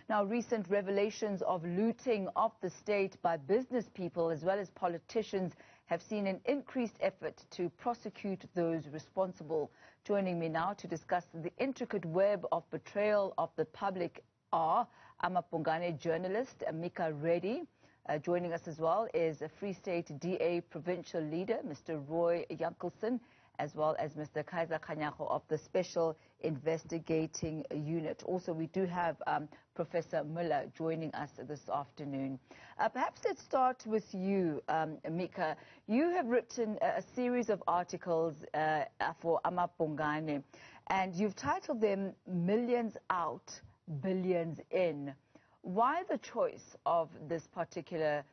Now, recent revelations of looting of the state by business people as well as politicians have seen an increased effort to prosecute those responsible. Joining me now to discuss the intricate web of betrayal of the public are Amabhungane journalist Micah Reddy. Joining us as well is a Free State DA provincial leader, Mr. Roy Jankielsohn, as well as Mr. Kaizer Kganyago of the Special Investigating Unit. Also, we do have Professor Miller joining us this afternoon. Perhaps let's start with you, Micah. You have written a series of articles for Amabhungane, and you've titled them Millions Out, Billions In. Why the choice of this particular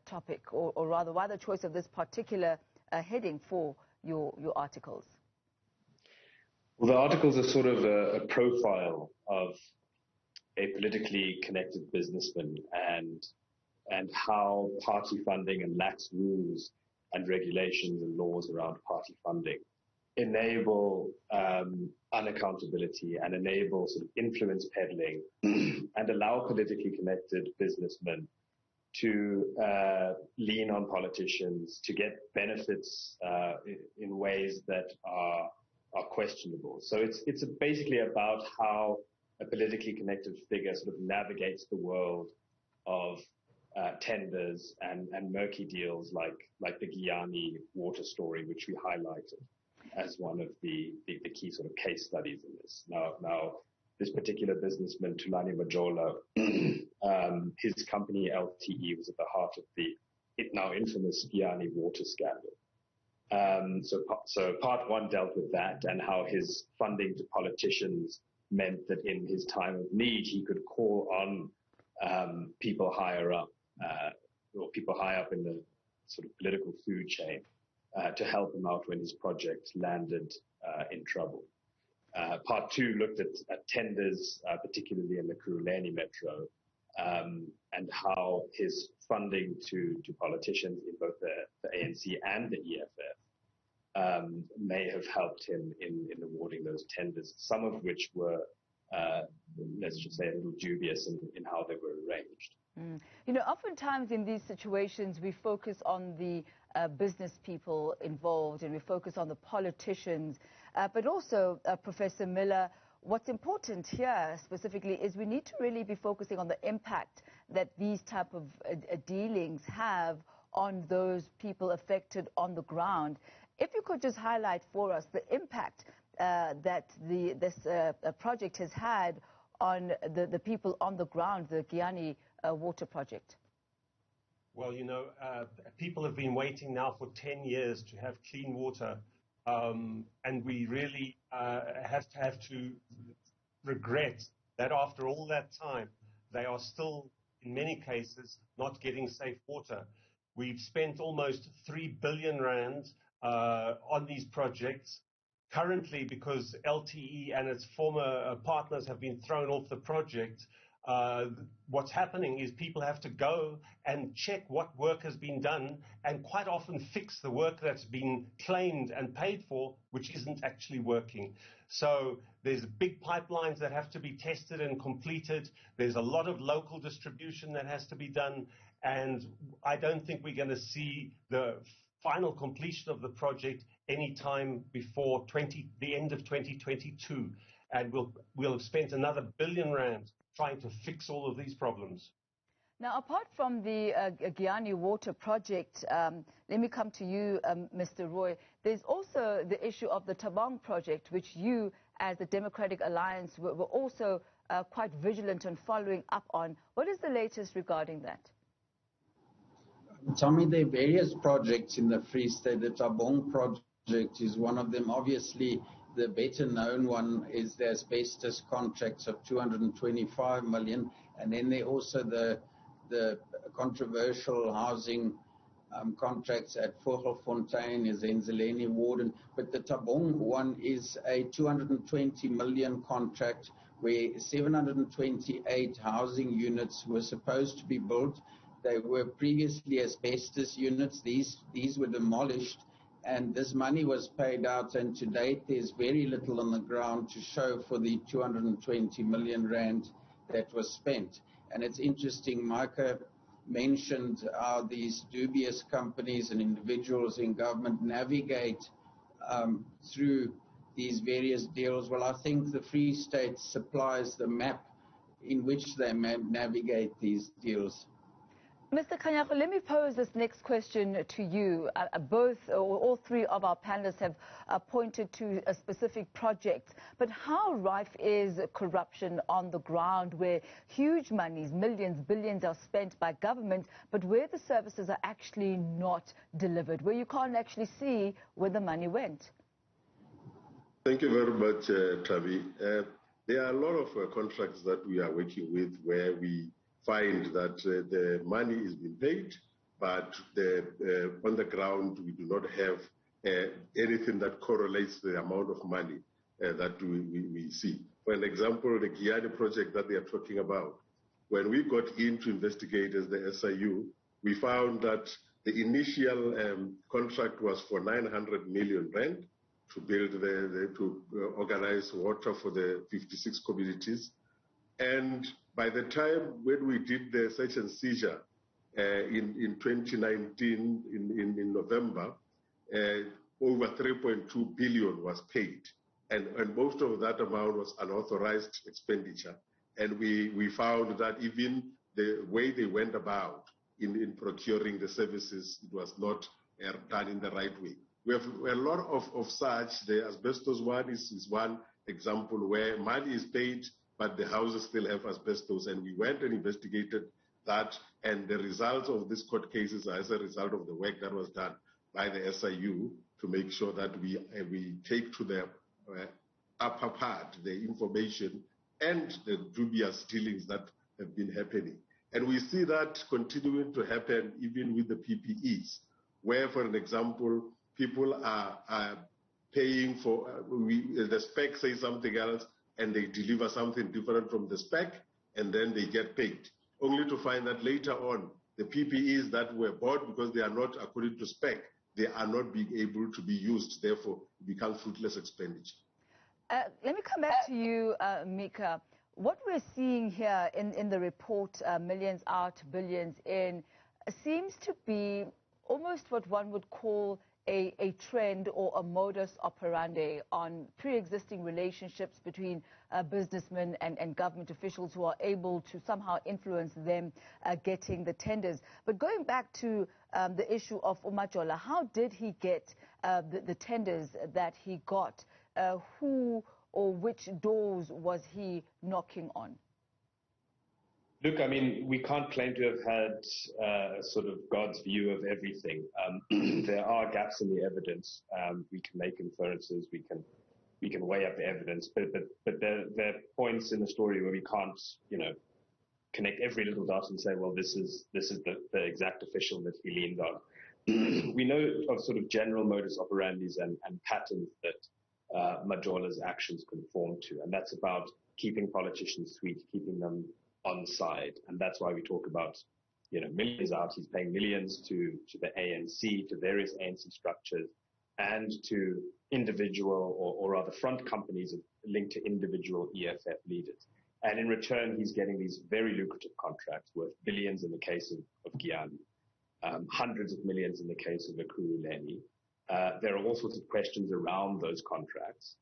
topic, or rather, why the choice of this particular heading for your articles? Well, the articles are sort of a profile of a politically connected businessman and how party funding and lax rules and regulations and laws around party funding enable unaccountability and enable sort of influence peddling and allow politically connected businessmen to lean on politicians to get benefits in ways that are questionable. So it's basically about how a politically connected figure sort of navigates the world of tenders and murky deals like the Giyani water story, which we highlighted as one of the key sort of case studies in this. Now this particular businessman, Thulani Majola, his company LTE was at the heart of the now infamous Giyani water scandal. So part one dealt with that and how his funding to politicians meant that in his time of need he could call on people higher up or people high up in the sort of political food chain to help him out when his project landed in trouble. Part two looked at tenders, particularly in the Kuruleni Metro, and how his funding to politicians in both the ANC and the EFF may have helped him in awarding those tenders, some of which were, let's just say, a little dubious in how they were arranged. You know, oftentimes in these situations, we focus on the business people involved and we focus on the politicians. But also, Professor Miller, what's important here specifically is we need to really be focusing on the impact that these type of dealings have on those people affected on the ground. If you could just highlight for us the impact that this project has had on the people on the ground, the Giyani water project. Well, you know, people have been waiting now for 10 years to have clean water, and we really have to regret that after all that time, they are still, in many cases, not getting safe water. We've spent almost 3 billion rand on these projects. Currently, because LTE and its former partners have been thrown off the project, what's happening is people have to go and check what work has been done and quite often fix the work that's been claimed and paid for, which isn't actually working. So there's big pipelines that have to be tested and completed. There's a lot of local distribution that has to be done. And I don't think we're going to see the final completion of the project anytime before the end of 2022. And we'll have spent another 1 billion rand trying to fix all of these problems. Now, apart from the Giyani water project, let me come to you, Mr. Roy. There's also the issue of the Tabang project, which you, as the Democratic Alliance, were also quite vigilant on following up on. What is the latest regarding that? Tommy, there are various projects in the Free State. The Tabang project is one of them. Obviously, the better known one is the asbestos contracts of 225 million. And then there are also the controversial housing contracts at Vogelfontein, is Enzileni Warden. But the Tabang one is a 220 million contract where 728 housing units were supposed to be built. They were previously asbestos units. These were demolished, and this money was paid out, and to date there's very little on the ground to show for the 220 million rand that was spent. And it's interesting, Micah mentioned how these dubious companies and individuals in government navigate through these various deals. Well, I think the Free State supplies the map in which they navigate these deals. Mr. Kganyago, let me pose this next question to you. All three of our panelists have pointed to a specific project, but how rife is corruption on the ground where huge monies, millions, billions are spent by government, but where the services are actually not delivered, where you can't actually see where the money went? Thank you very much, Travi. There are a lot of contracts that we are working with where we find that the money is being paid, but on the ground we do not have anything that correlates the amount of money that we see. For an example, the Giyani project that they are talking about, when we got in to investigate as the SIU, we found that the initial contract was for 900 million rand to build to organize water for the 56 communities. And by the time when we did the search and seizure in 2019, in November, over 3.2 billion was paid. And most of that amount was unauthorized expenditure. And we found that even the way they went about in procuring the services, it was not done in the right way. We have a lot of such. The asbestos one is one example where money is paid, but the houses still have asbestos, and we went and investigated that, and the results of these court cases are as a result of the work that was done by the SIU to make sure that we take to the upper part the information and the dubious dealings that have been happening. And we see that continuing to happen even with the PPEs, where, for an example, people are paying for, the spec says something else, and they deliver something different from the spec, and then they get paid, only to find that later on, the PPEs that were bought, because they are not according to spec, they are not being able to be used, therefore it becomes fruitless expenditure. Let me come back to you, Micah. What we're seeing here in the report, millions out, billions in, seems to be almost what one would call a trend or a modus operandi on pre-existing relationships between businessmen and government officials who are able to somehow influence them getting the tenders. But going back to the issue of Umajola, how did he get the tenders that he got? Who or which doors was he knocking on? Look, I mean, we can't claim to have had sort of God's view of everything. There are gaps in the evidence. We can make inferences. We can weigh up the evidence. But there are points in the story where we can't, connect every little dot and say, well, this is the exact official that he leaned on. We know of sort of general modus operandis and patterns that Majola's actions conform to, and that's about keeping politicians sweet, keeping them on side, and that's why we talk about, millions out. He's paying millions to the ANC, to various ANC structures, and to individual or rather front companies linked to individual EFF leaders. And in return, he's getting these very lucrative contracts worth billions in the case of Giyani, hundreds of millions in the case of Ekurhuleni. There are all sorts of questions around those contracts.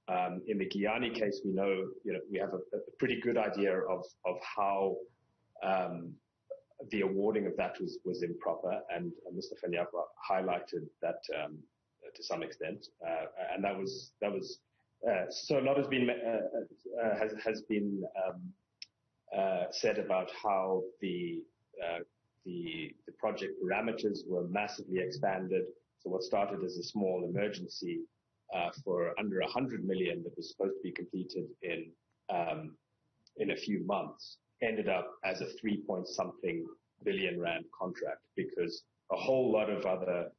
In the Giyani case, we know, we have a pretty good idea of how the awarding of that was improper, and Mr. Kganyago highlighted that to some extent, and that was so a lot has been said about how the project parameters were massively expanded. So what started as a small emergency for under 100 million that was supposed to be completed in a few months ended up as a 3-point-something billion rand contract because a whole lot of other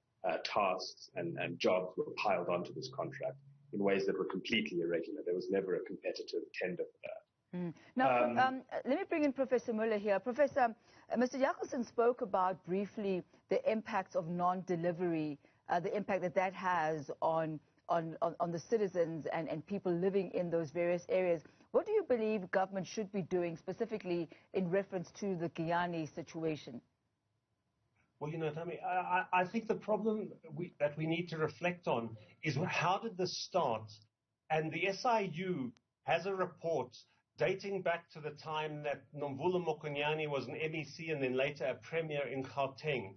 tasks and jobs were piled onto this contract in ways that were completely irregular. There was never a competitive tender for that. Now, let me bring in Professor Muller here. Professor, Mr. Jankielsohn spoke about briefly the impacts of non-delivery, the impact that has on the citizens and people living in those various areas. What do you believe government should be doing specifically in reference to the Giyani situation? Well, Tammy, I think the problem that we need to reflect on is how did this start? And the SIU has a report dating back to the time that Nomvula Mokonyane was an MEC and then later a premier in Gauteng.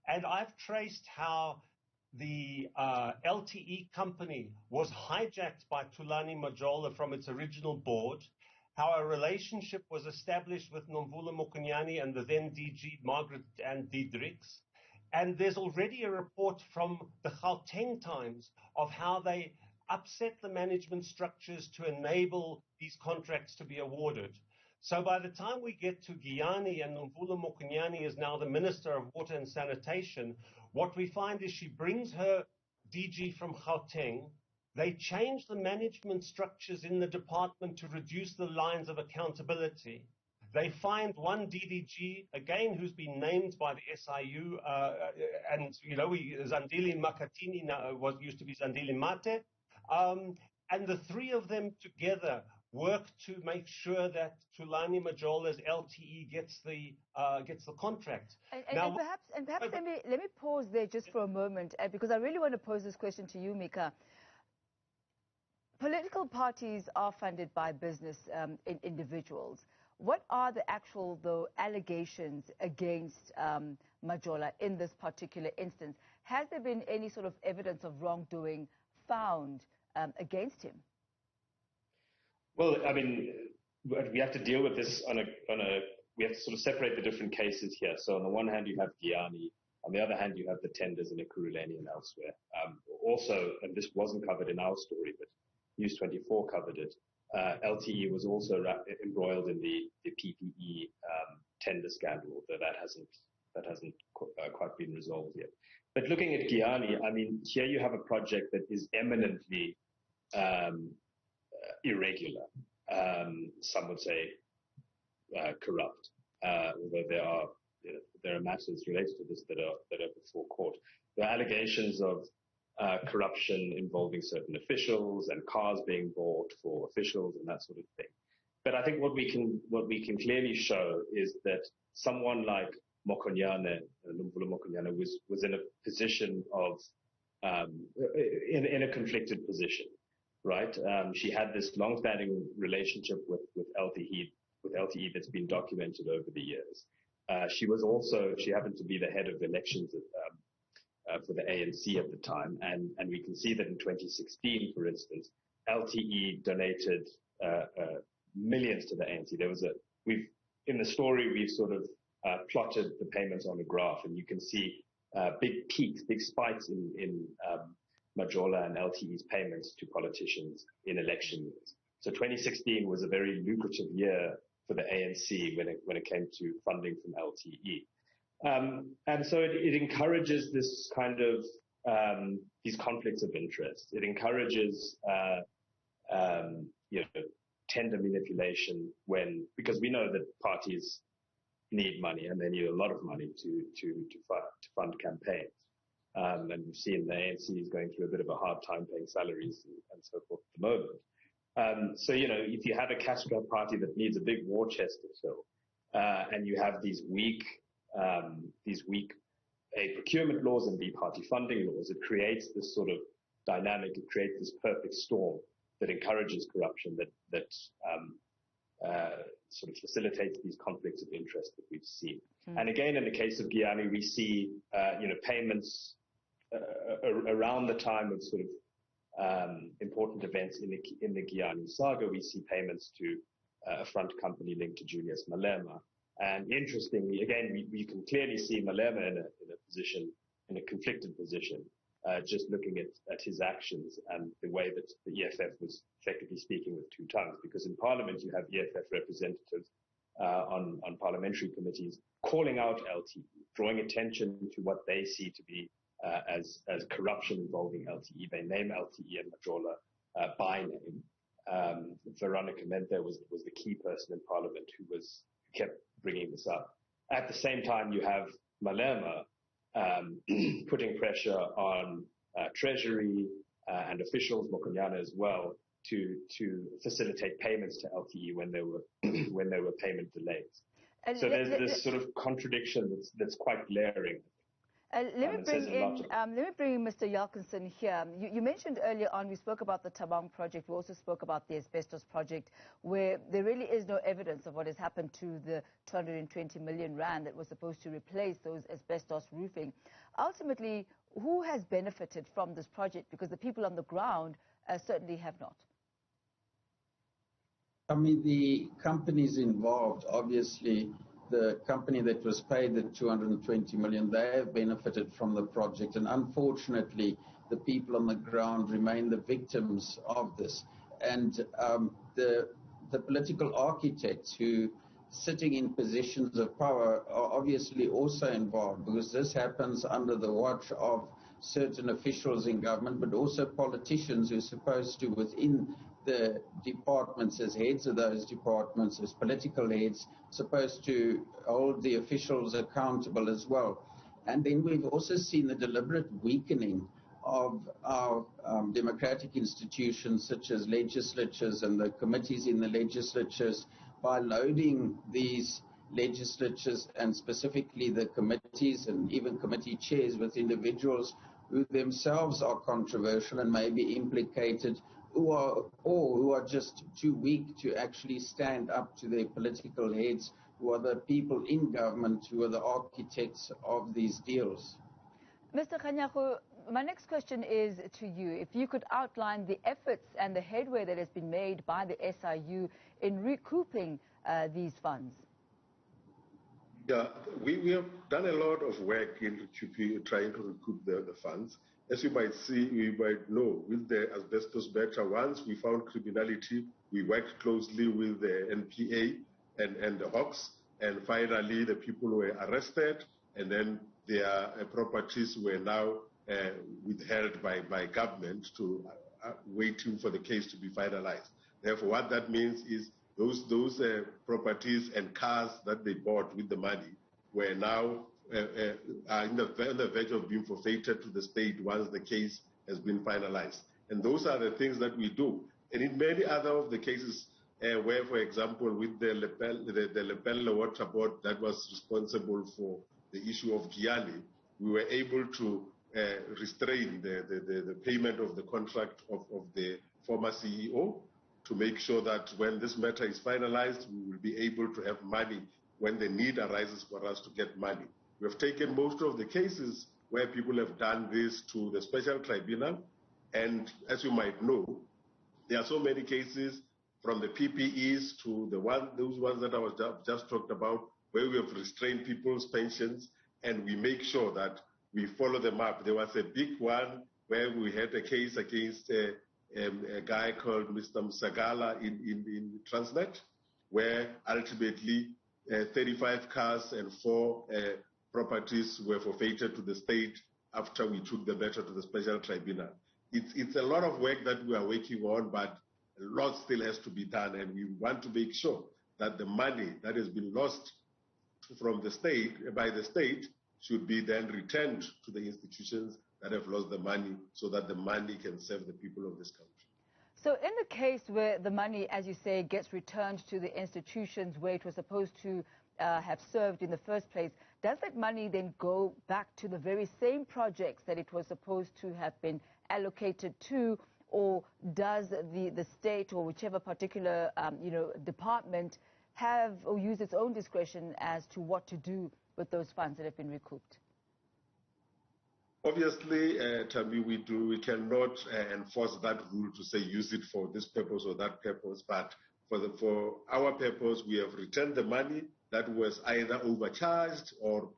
And I've traced how the LTE company was hijacked by Thulani Majola from its original board, how a relationship was established with Nomvula Mokonyane and the then DG Margaret and Diedrichs. And there's already a report from the Gauteng Times of how they upset the management structures to enable these contracts to be awarded. So by the time we get to Giyani, and Nomvula Mokonyane is now the Minister of Water and Sanitation, what we find is she brings her DG from Gauteng. They change the management structures in the department to reduce the lines of accountability. They find one DDG, again, who's been named by the SIU, and, Zandile Makatini used to be Zandile Mate. And the three of them together work to make sure that Thulani Majola's LTE gets the contract. And perhaps let me pause there just for a moment, because I really want to pose this question to you, Micah. Political parties are funded by business individuals. What are the actual, though, allegations against Majola in this particular instance? Has there been any sort of evidence of wrongdoing found against him? Well, I mean, we have to deal with this we have to sort of separate the different cases here. So on the one hand, you have Giyani. On the other hand, you have the tenders in Ekurhuleni and elsewhere. Also, and this wasn't covered in our story, but News 24 covered it. LTE was also embroiled in the PPE tender scandal, though that hasn't quite been resolved yet. But looking at Giyani, I mean, here you have a project that is eminently irregular. Some would say corrupt, although there are matters related to this that are before court. There are allegations of corruption involving certain officials and cars being bought for officials and that sort of thing. But I think what we can clearly show is that someone like Nomvula Mokonyane was in a position of in a conflicted position, right? She had this long-standing relationship with LTE that's been documented over the years. She happened to be the head of elections for the ANC at the time, and we can see that in 2016, for instance, LTE donated millions to the ANC. In the story we've sort of plotted the payments on a graph, and you can see big peaks, big spikes in Majola and LTE's payments to politicians in election years. So 2016 was a very lucrative year for the ANC when it came to funding from LTE. And so it encourages this kind of these conflicts of interest. It encourages tender manipulation because we know that parties need money and they need a lot of money to fund campaigns. And we've seen the ANC is going through a bit of a hard time paying salaries and so forth at the moment. So if you have a cash grab party that needs a big war chest to fill, and you have these weak A, procurement laws and B, party funding laws, it creates this sort of dynamic, it creates this perfect storm that encourages corruption, that sort of facilitates these conflicts of interest that we've seen. And again, in the case of Giyani, we see, payments around the time of sort of important events in the Giyani saga. We see payments to a front company linked to Julius Malema. And interestingly, again, we can clearly see Malema in a conflicted position, just looking at his actions and the way that the EFF was effectively speaking with two tongues. Because in Parliament, you have EFF representatives on parliamentary committees calling out LTE, drawing attention to what they see to be as corruption involving LTE. They name LTE and Majola by name. Veronica Mente was the key person in Parliament who kept bringing this up. At the same time, you have Malema putting pressure on Treasury and officials, Mokonyane as well, to facilitate payments to LTE when there were when there were payment delays. So there's this sort of contradiction that's quite glaring. Let me bring in Mr. Jankielsohn here. You mentioned earlier on, we spoke about the Tabang project. We also spoke about the asbestos project, where there really is no evidence of what has happened to the 220 million rand that was supposed to replace those asbestos roofing. Ultimately, who has benefited from this project? Because the people on the ground certainly have not. I mean, the companies involved, obviously, the company that was paid the 220 million, they have benefited from the project. And unfortunately, the people on the ground remain the victims of this. And the political architects who sitting in positions of power are obviously also involved, because this happens under the watch of certain officials in government, but also politicians who are supposed to, within the departments, as heads of those departments, as political heads, supposed to hold the officials accountable as well. And then we've also seen the deliberate weakening of our democratic institutions, such as legislatures and the committees in the legislatures, by loading these legislatures and specifically the committees and even committee chairs with individuals who themselves are controversial and may be implicated, who are just too weak to actually stand up to their political heads, who are the people in government, who are the architects of these deals. Mr. Kganyago, my next question is to you. If you could outline the efforts and the headway that has been made by the SIU in recouping these funds. Yeah, we have done a lot of work in trying to recoup the funds. As you might see, you might know, with the asbestos matter, once we found criminality, we worked closely with the NPA and the Hawks, and finally the people were arrested, and then their properties were now withheld by government to waiting for the case to be finalized. Therefore, what that means is those properties and cars that they bought with the money were now are on the verge of being forfeited to the state once the case has been finalized. And those are the things that we do. And in many other of the cases where, for example, with the Lepelle Water Board that was responsible for the issue of Gianni, we were able to restrain the payment of the contract of the former CEO to make sure that when this matter is finalized, we will be able to have money when the need arises for us to get money. We have taken most of the cases where people have done this to the special tribunal, and as you might know, there are so many cases from the PPEs to those ones that I was just talked about, where we have restrained people's pensions, and we make sure that we follow them up. There was a big one where we had a case against a guy called Mr. Msagala in Transnet, where ultimately 35 cars and 4 properties were forfeited to the state after we took the matter to the special tribunal. It's a lot of work that we are working on, but a lot still has to be done, and we want to make sure that the money that has been lost from the state, by the state, should be then returned to the institutions that have lost the money, so that the money can serve the people of this country. So in the case where the money, as you say, gets returned to the institutions where it was supposed to have served in the first place, does that money then go back to the very same projects that it was supposed to have been allocated to, or does the state or whichever particular department have or use its own discretion as to what to do with those funds that have been recouped? Obviously, Tabi, we cannot enforce that rule to say use it for this purpose or that purpose, but for our purpose, we have returned the money that was either overcharged or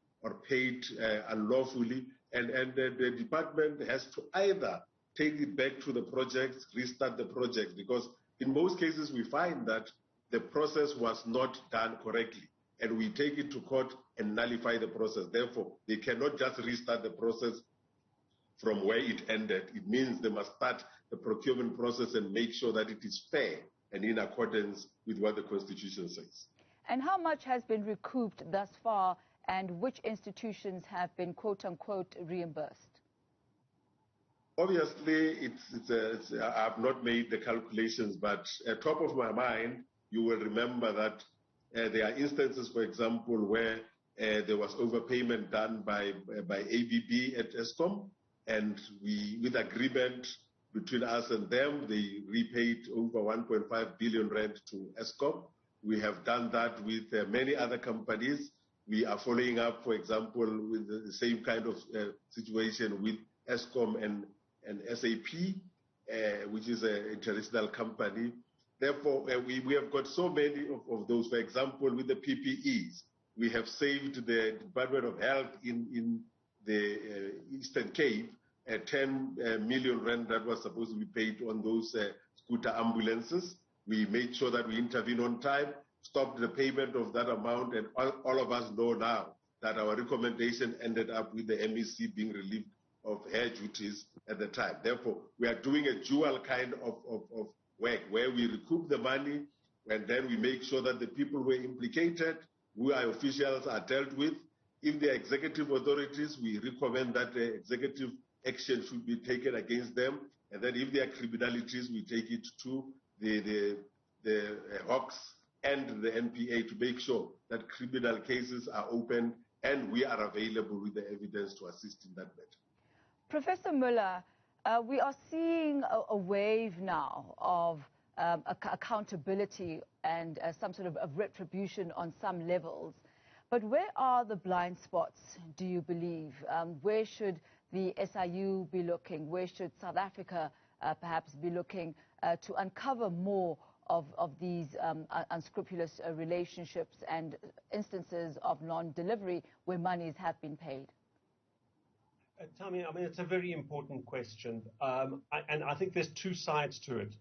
paid unlawfully, and the department has to either take it back to the projects, restart the project, because in most cases we find that the process was not done correctly, and we take it to court and nullify the process. Therefore, they cannot just restart the process from where it ended. It means they must start the procurement process and make sure that it is fair and in accordance with what the Constitution says. And how much has been recouped thus far, and which institutions have been, quote-unquote, reimbursed? Obviously, I've not made the calculations, but at top of my mind, you will remember that there are instances, for example, where there was overpayment done by ABB at Eskom, and with agreement between us and them, they repaid over 1.5 billion rand to Eskom. We have done that with many other companies. We are following up, for example, with the same kind of situation with Eskom and SAP, which is an international company. Therefore, we have got so many of those. For example, with the PPEs, we have saved the Department of Health in the Eastern Cape 10 million rand that was supposed to be paid on those scooter ambulances. We made sure that we intervene on time, stopped the payment of that amount, and all of us know now that our recommendation ended up with the MEC being relieved of her duties at the time. Therefore, we are doing a dual kind of work where we recoup the money and then we make sure that the people who are implicated, who are officials, are dealt with. If they are executive authorities, we recommend that the executive action should be taken against them. And then if there are criminalities, we take it to the Hawks and the NPA to make sure that criminal cases are open and we are available with the evidence to assist in that matter. Professor Müller, we are seeing a wave now of accountability and some sort of retribution on some levels. But where are the blind spots, do you believe? Where should the SIU be looking? Where should South Africa perhaps be looking to uncover more of these unscrupulous relationships and instances of non-delivery where monies have been paid? Tammy, I mean, it's a very important question. And I think there's two sides to it.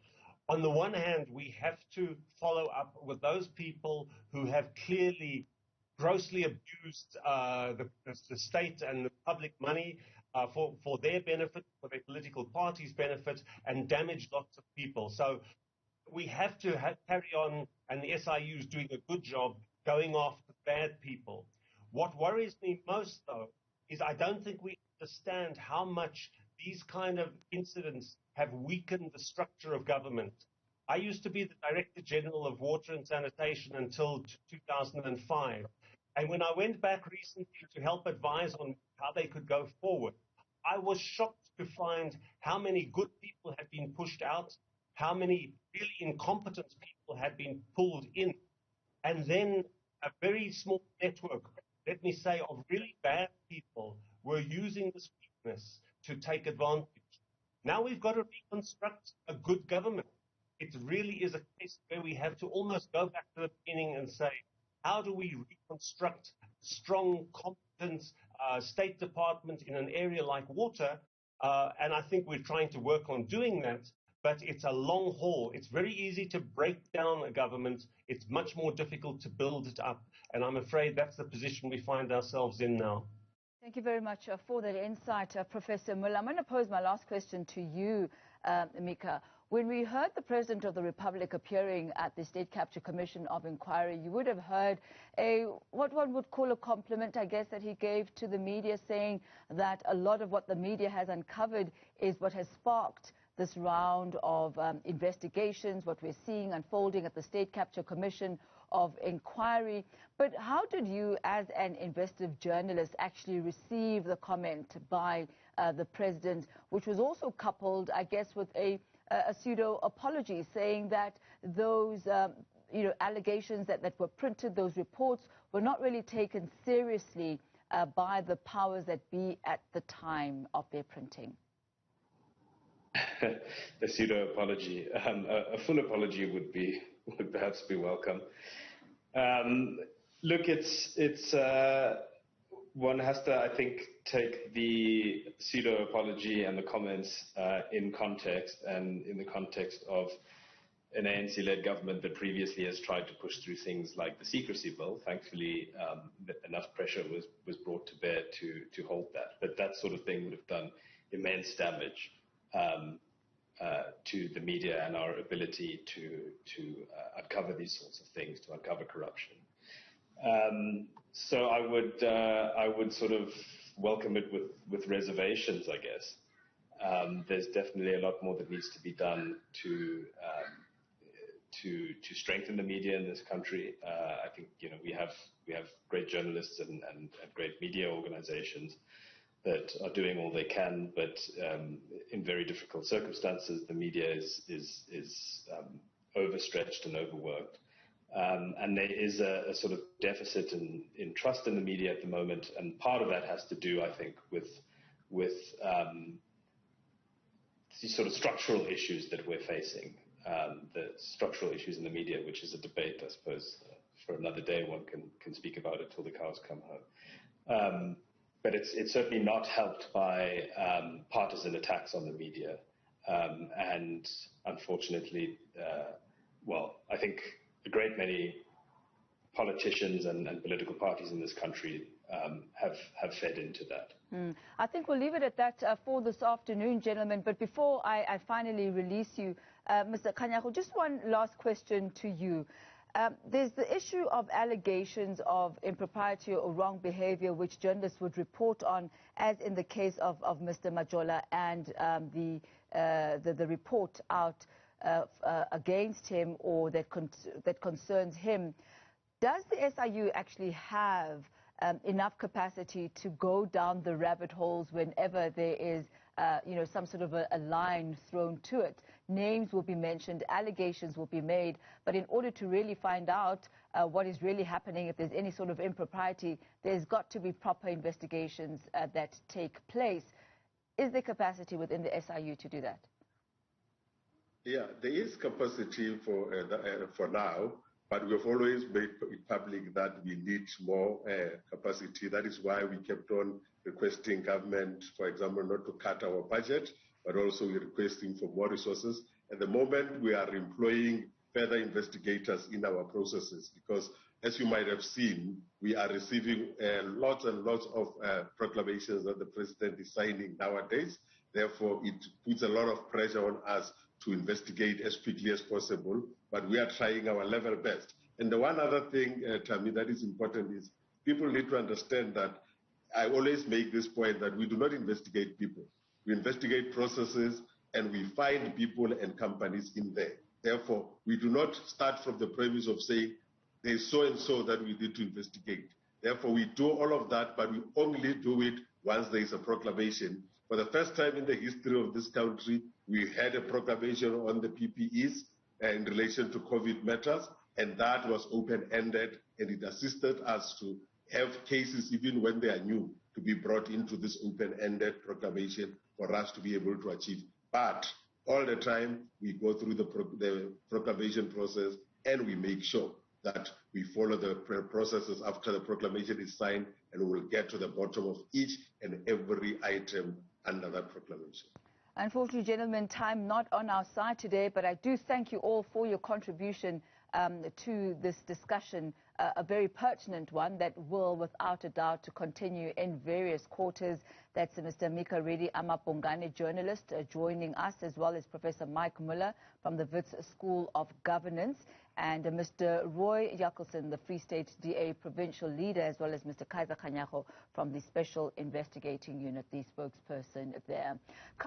On the one hand, we have to follow up with those people who have clearly grossly abused the state and the public money for their benefit, for their political party's benefit, and damaged lots of people. So we have to carry on, and the SIU is doing a good job going after bad people. What worries me most, though, is I don't think we understand how much these kind of incidents have weakened the structure of government. I used to be the Director General of Water and Sanitation until 2005. And when I went back recently to help advise on how they could go forward, I was shocked to find how many good people had been pushed out, how many really incompetent people had been pulled in, and then a very small network, let me say, of really bad people were using this weakness to take advantage. Now we've got to reconstruct a good government. It really is a case where we have to almost go back to the beginning and say, how do we reconstruct strong, competent State Department in an area like water? And I think we're trying to work on doing that, but it's a long haul. It's very easy to break down a government. It's much more difficult to build it up. And I'm afraid that's the position we find ourselves in now. Thank you very much for that insight, Professor Müller. I'm going to pose my last question to you, Micah. When we heard the President of the Republic appearing at the State Capture Commission of Inquiry, you would have heard what one would call a compliment, I guess, that he gave to the media, saying that a lot of what the media has uncovered is what has sparked this round of investigations, what we're seeing unfolding at the State Capture Commission of Inquiry. But how did you, as an investigative journalist, actually receive the comment by the President, which was also coupled, I guess, with a pseudo apology, saying that those allegations that were printed, those reports, were not really taken seriously by the powers that be at the time of their printing? The pseudo apology, a full apology would perhaps be welcome. Look, it's one has to, I think, take the pseudo apology and the comments in context, and in the context of an ANC-led government that previously has tried to push through things like the secrecy bill. Thankfully, enough pressure was brought to bear to halt that. But that sort of thing would have done immense damage to the media and our ability to uncover these sorts of things, to uncover corruption. So I would sort of welcome it with reservations, I guess. There's definitely a lot more that needs to be done to strengthen the media in this country. I think we have great journalists and great media organizations that are doing all they can, but in very difficult circumstances, the media is overstretched and overworked. And there is a sort of deficit in trust in the media at the moment, and part of that has to do, I think, with these sort of structural issues that we're facing. The structural issues in the media, which is a debate, I suppose, for another day. One can speak about it till the cows come home. But it's certainly not helped by partisan attacks on the media. And unfortunately, I think a great many politicians and political parties in this country have fed into that. I think we'll leave it at that for this afternoon, gentlemen. But before I finally release you, Mr. Kganyago, just one last question to you. There's the issue of allegations of impropriety or wrong behavior which journalists would report on, as in the case of Mr. Majola and the report out against him or that concerns him. Does the SIU actually have enough capacity to go down the rabbit holes whenever there is some sort of a line thrown to it? Names will be mentioned, allegations will be made, but in order to really find out what is really happening, if there's any sort of impropriety, there's got to be proper investigations that take place. Is there capacity within the SIU to do that? Yeah, there is capacity for now, but we've always made it public that we need more capacity. That is why we kept on requesting government, for example, not to cut our budget, but also we're requesting for more resources. At the moment, we are employing further investigators in our processes because, as you might have seen, we are receiving lots and lots of proclamations that the president is signing nowadays. Therefore, it puts a lot of pressure on us to investigate as quickly as possible, but we are trying our level best. And the one other thing, Tammy, that is important is people need to understand that I always make this point that we do not investigate people. We investigate processes and we find people and companies in there. Therefore, we do not start from the premise of saying there's so and so that we need to investigate. Therefore, we do all of that, but we only do it once there is a proclamation. For the first time in the history of this country, we had a proclamation on the PPEs in relation to COVID matters, and that was open-ended, and it assisted us to have cases, even when they are new, to be brought into this open-ended proclamation for us to be able to achieve. But all the time, we go through the proclamation process, and we make sure that we follow the processes after the proclamation is signed, and we will get to the bottom of each and every item under that proclamation. Unfortunately, gentlemen, time not on our side today, but I do thank you all for your contribution to this discussion, a very pertinent one that will, without a doubt, to continue in various quarters. That's Mr. Micah Reddy, Amabhungane journalist, joining us, as well as Professor Mike Muller from the Wits School of Governance, and Mr. Roy Jankielsohn, the Free State DA provincial leader, as well as Mr. Kaizer Kganyago from the Special Investigating Unit, the spokesperson there.